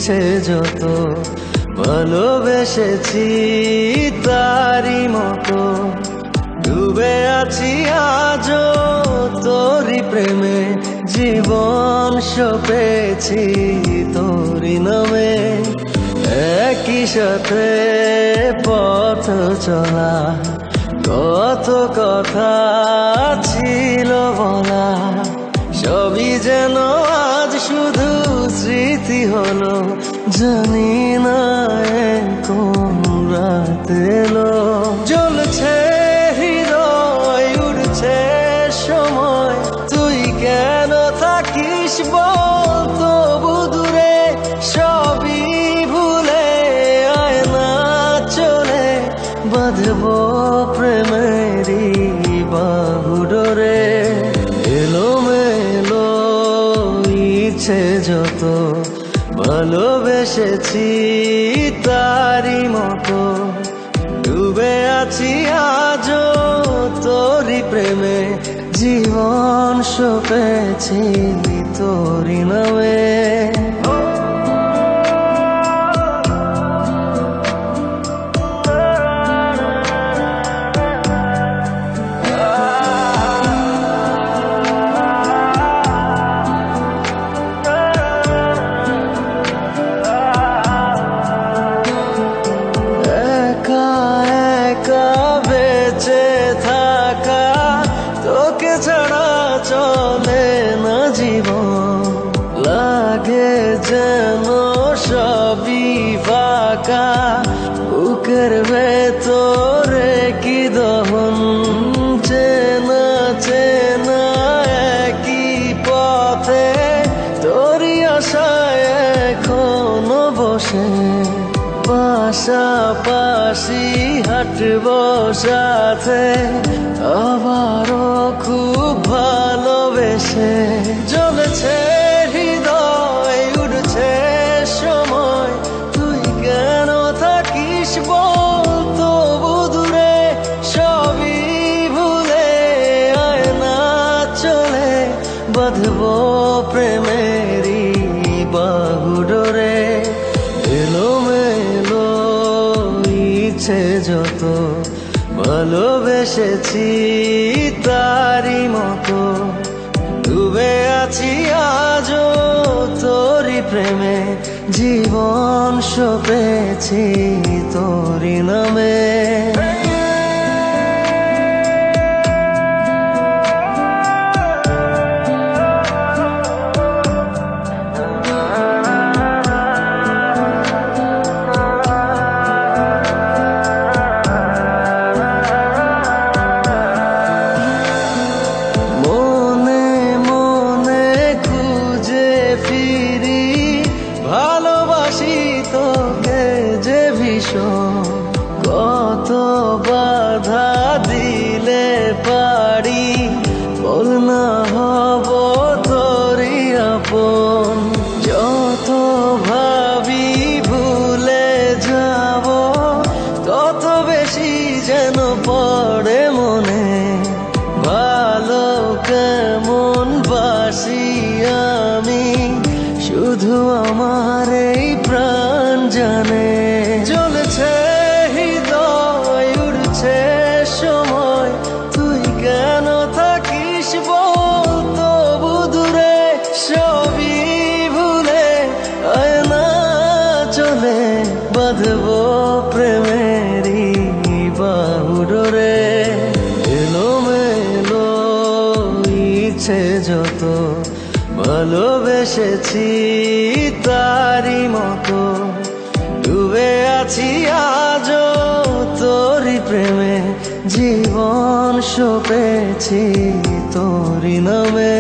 ইচ্ছে যত ভালোবেসেছি তারি মতো ডুবে আছি আজও তোরি প্রেমে জীবন সপেছি তোরি নামে একই সাথে পথ চলা কত কথা ছিল বলা সবই যেন আজ শুধু স্মৃতি হলো জানি না কোন রাত এলো জ্বলছে হৃদয় উড়ছে সময় তুই কেন থাকিস বল তবু দূরে সবই ভুলে আয় না চলে বাঁধবো প্রেমেরই বাহুডোরে এলোমেলো ইচ্ছে যত ভালোবেসেছি তারি মতো ডুবে আছি আজও তোরি প্রেমে জীবন সপেছি তোরি নামে ছাড়া চলে না জীবন লাগে যেন সবই ফাঁকা বুকের ভেতরে কি দহন চেনা চেনা একই পথে তোরই আশায় এখনো বসে পাশাপাশি হাঁটবো সাথে আবারও খুব ভালোবেসে জ্বলছে হৃদয় উড়ছে সময় তুই কেন থাকিস বল তবু দূরে সবই ভুলে আয় না চলে বাঁধবো প্রেমেরই বাহুডোরে এলোমেলো ইচ্ছে যত ভালোবেসেছি তারি মতো ডুবে আছি আজও তোরি প্রেমে জীবন সপেছি তোরি নামে ভালোবাসি তোকে যে ভীষণ কত বাধা দিলে পারি বল না হব তোরই আপন যত ভাবি ভুলে যাব তত বেশি যেন পড়ে মনে ভালো কেমন বাসি আমি শুধু আমার এই প্রাণ জানে জ্বলছে হৃদয় উড়ছে সময় তুই কেন থাকিস বল তবু দূরে সবই ভুলে আয় না চলে বাঁধবো প্রেমেরই বাহুডোরে এলোমেলো ইচ্ছে যত ভালোবেসেছি তারি মতো ডুবে আছি আজও তোরি প্রেমে জীবন সপেছি তোরি নামে।